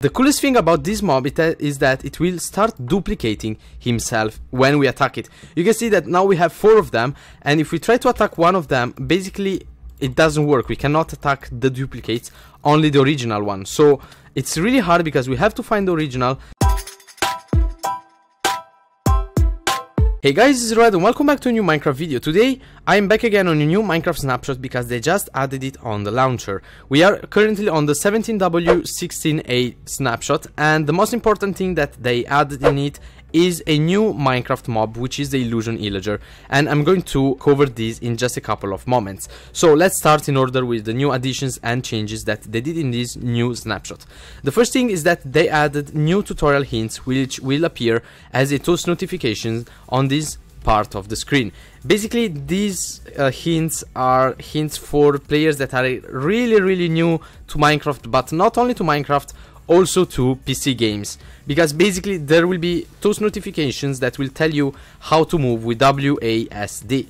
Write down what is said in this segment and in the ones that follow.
The coolest thing about this mob is that it will start duplicating himself when we attack it. You can see that now we have 4 of them, and if we try to attack one of them, basically it doesn't work. We cannot attack the duplicates, only the original one. So it's really hard because we have to find the original. Hey guys, this is Red and welcome back to a new Minecraft video. Today I am back again on a new Minecraft snapshot because they just added it on the launcher. We are currently on the 17W16A snapshot, and the most important thing that they added in it is a new Minecraft mob, which is the illusion Illager, and I'm going to cover this in just a couple of moments. So let's start in order with the new additions and changes that they did in this new snapshot. The first thing is that they added new tutorial hints, which will appear as a toast notification on this part of the screen. Basically, these hints are hints for players that are really new to Minecraft, but not only to Minecraft, also to PC games, because basically there will be toast notifications that will tell you how to move with WASD.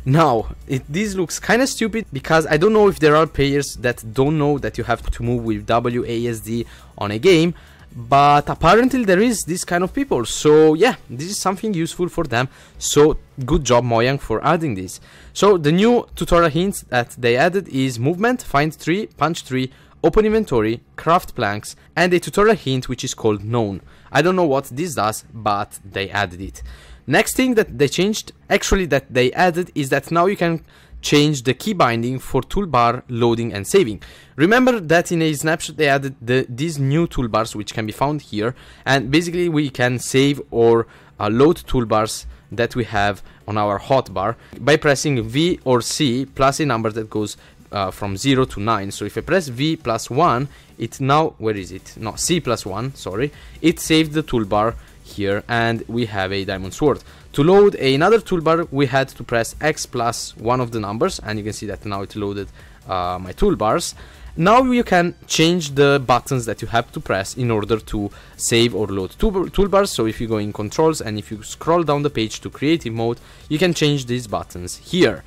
Now, this looks kind of stupid because I don't know if there are players that don't know that you have to move with WASD on a game, but apparently there is this kind of people. So yeah, this is something useful for them, so good job Mojang for adding this. So the new tutorial hints that they added is movement, find tree, punch tree, open inventory, craft planks, and a tutorial hint which is called known. I don't know what this does, but they added it. Next thing that they changed, actually that they added, is that now you can change the key binding for toolbar loading and saving. Remember that in a snapshot they added these new toolbars which can be found here, and basically we can save or load toolbars that we have on our hotbar by pressing V or C plus a number that goes from 0 to 9. So if I press V plus 1, it now, where is it? No, C plus 1, sorry. It saved the toolbar here, and we have a diamond sword. To load another toolbar, we had to press X plus one of the numbers, and you can see that now it loaded my toolbars. Now you can change the buttons that you have to press in order to save or load toolbars. So if you go in controls and if you scroll down the page to creative mode, you can change these buttons here.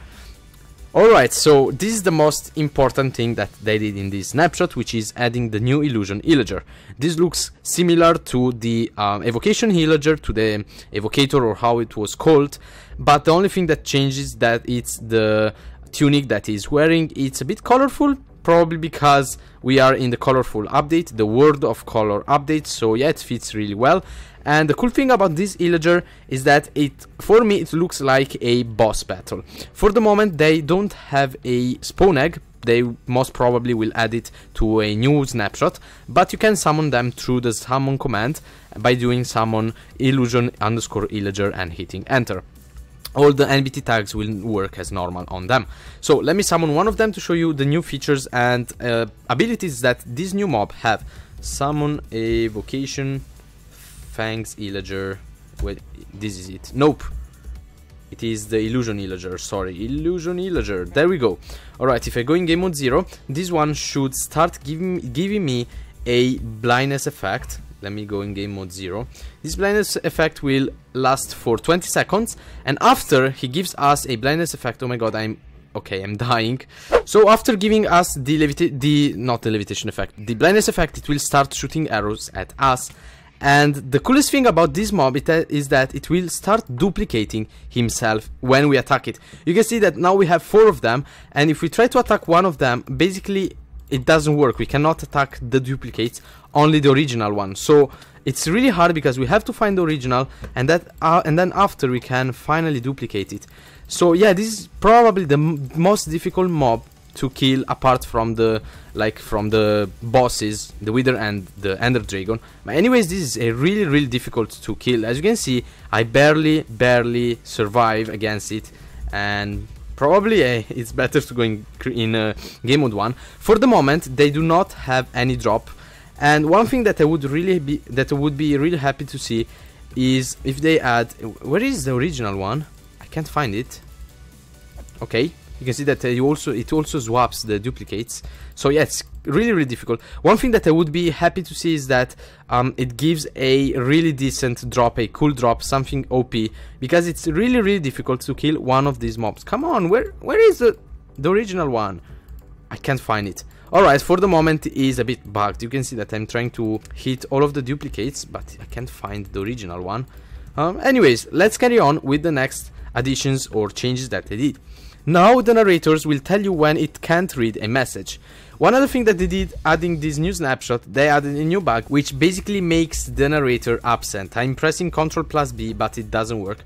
Alright, so this is the most important thing that they did in this snapshot, which is adding the new illusion Illager. This looks similar to the evocation Illager, to the evocator or how it was called, but the only thing that changes that it's the tunic that he's wearing. It's a bit colorful, probably because we are in the colorful update, the World of Color update, so yeah, it fits really well. And the cool thing about this Illager is that for me it looks like a boss battle. For the moment they don't have a spawn egg, they most probably will add it to a new snapshot, but you can summon them through the summon command by doing summon illusion underscore Illager and hitting enter. All the NBT tags will work as normal on them. So let me summon one of them to show you the new features and abilities that this new mob have. Summon evocation Fangs Illager. Wait, this is it. Nope. It is the illusion Illager. Sorry, illusion Illager. There we go. Alright, if I go in game mode 0, this one should start giving me a blindness effect. Let me go in game mode 0. This blindness effect will last for 20 seconds, and after he gives us a blindness effect, oh my god, I'm dying. So after giving us the not the levitation effect, the blindness effect, it will start shooting arrows at us. And the coolest thing about this mob is that it will start duplicating himself when we attack it. You can see that now we have 4 of them, and if we try to attack one of them, basically it doesn't work. We cannot attack the duplicates, only the original one. So it's really hard because we have to find the original, and then after we can finally duplicate it. So yeah, this is probably the most difficult mob to kill apart from the bosses, the Wither and the Ender Dragon. But anyways, this is a really difficult to kill. As you can see, I barely survive against it, and probably it's better to go in game mode 1. For the moment, they do not have any drop, and one thing that I would be really happy to see is if they add. Where is the original one? I can't find it. Okay. You can see that it also swaps the duplicates. So yeah, it's really difficult. One thing that I would be happy to see is that it gives a really decent drop, a cool drop, something OP, because it's really difficult to kill one of these mobs. Come on, where is the original one? I can't find it. Alright, for the moment it is a bit bugged. You can see that I'm trying to hit all of the duplicates, but I can't find the original one. Anyways, let's carry on with the next additions or changes that they did. Now the narrators will tell you when it can't read a message. One other thing that they did, adding this new snapshot, they added a new bug which basically makes the narrator absent. I'm pressing Ctrl+B, but it doesn't work.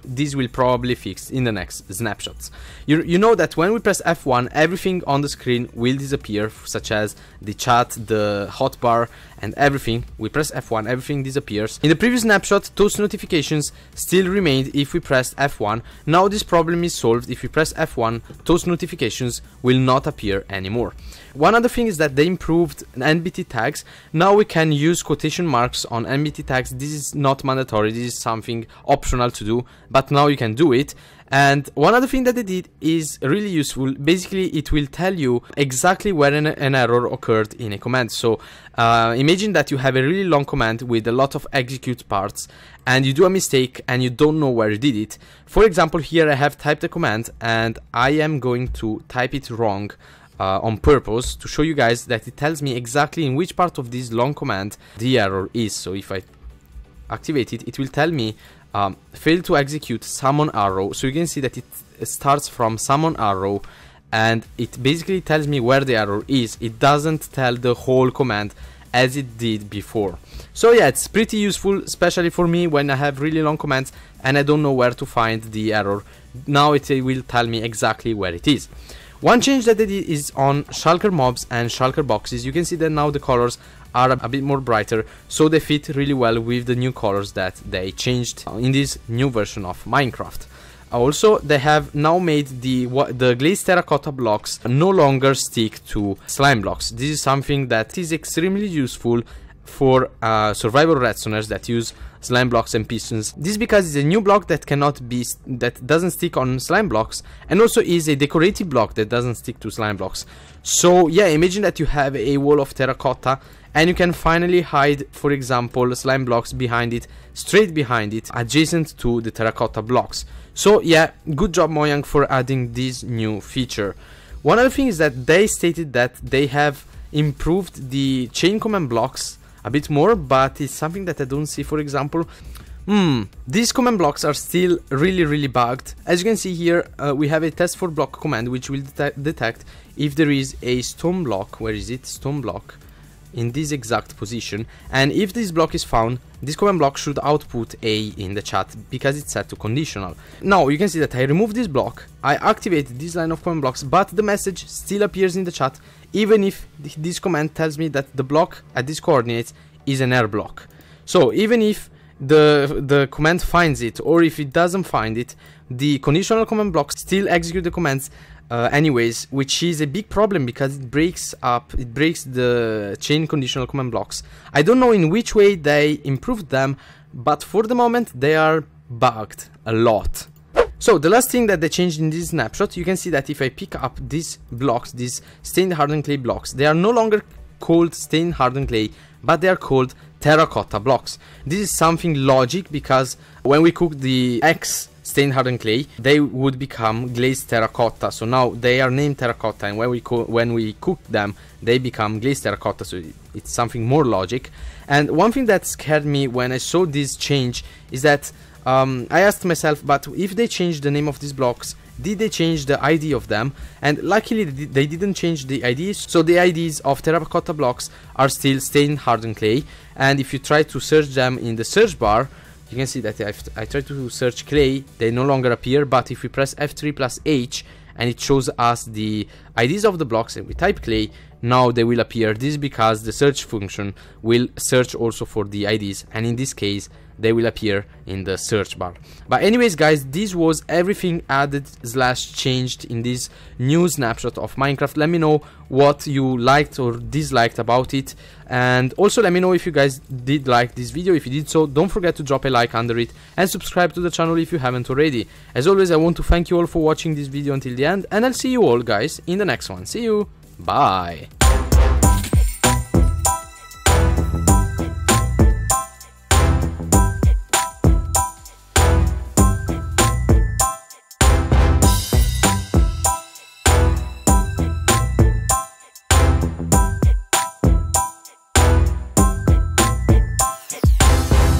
This will probably fix in the next snapshots. You know that when we press F1, everything on the screen will disappear, such as the chat, the hotbar, and everything. We press F1, everything disappears. In the previous snapshot, those notifications still remained if we pressed F1. Now this problem is solved. If we press F1, those notifications will not appear anymore. One other thing is that they improved NBT tags. Now we can use quotation marks on NBT tags. This is not mandatory, this is something optional to do, but now you can do it. And one other thing that they did is really useful. Basically, it will tell you exactly where an error occurred in a command. So imagine that you have a really long command with a lot of execute parts, and you do a mistake and you don't know where you did it. For example, here I have typed a command and I am going to type it wrong on purpose to show you guys that it tells me exactly in which part of this long command the error is. So if I activate it, it will tell me fail to execute summon arrow. So you can see that it starts from summon arrow and it basically tells me where the error is. It doesn't tell the whole command as it did before. So yeah, it's pretty useful, especially for me when I have really long commands and I don't know where to find the error. Now it will tell me exactly where it is. One change that they did is on shulker mobs and shulker boxes. You can see that now the colors are a bit more brighter, so they fit really well with the new colors that they changed in this new version of Minecraft. Also, they have now made the glazed terracotta blocks no longer stick to slime blocks. This is something that is extremely useful for survival redstoners that use slime blocks and pistons. This is because it's a new block that doesn't stick on slime blocks, and also is a decorative block that doesn't stick to slime blocks. So yeah, imagine that you have a wall of terracotta and you can finally hide, for example, slime blocks behind it, straight behind it, adjacent to the terracotta blocks. So yeah, good job Mojang for adding this new feature. One other thing is that they stated that they have improved the chain command blocks a bit more, but it's something that I don't see. For example, these command blocks are still really bugged. As you can see here, we have a test for block command which will detect if there is a stone block. Where is it? Stone block in this exact position, and if this block is found, this command block should output A in the chat because it's set to conditional. Now you can see that I removed this block, I activated this line of command blocks, but the message still appears in the chat even if this command tells me that the block at this coordinates is an error block. So even if the command finds it, or if it doesn't find it, the conditional command blocks still execute the commands anyways, which is a big problem because it breaks the chain conditional command blocks. I don't know in which way they improved them, but for the moment they are bugged a lot. So the last thing that they changed in this snapshot, you can see that if I pick up these blocks, these stained hardened clay blocks, they are no longer called stained hardened clay, but they are called terracotta blocks. This is something logic because when we cook the X stained hardened clay, they would become glazed terracotta. So now they are named terracotta, and when we cook them, they become glazed terracotta. So it's something more logic. And one thing that scared me when I saw this change is that I asked myself, but if they changed the name of these blocks, did they change the ID of them? And luckily they didn't change the IDs, so the IDs of terracotta blocks are still stained hardened clay. And if you try to search them in the search bar, you can see that I try to search clay, they no longer appear, but if we press F3+H and it shows us the IDs of the blocks and we type clay, now they will appear. This is because the search function will search also for the IDs, and in this case they will appear in the search bar. But anyways guys, this was everything added / changed in this new snapshot of Minecraft. Let me know what you liked or disliked about it, and also let me know if you guys did like this video. If you did so, don't forget to drop a like under it and subscribe to the channel if you haven't already. As always, I want to thank you all for watching this video until the end, and I'll see you all guys in the next one. See you, bye.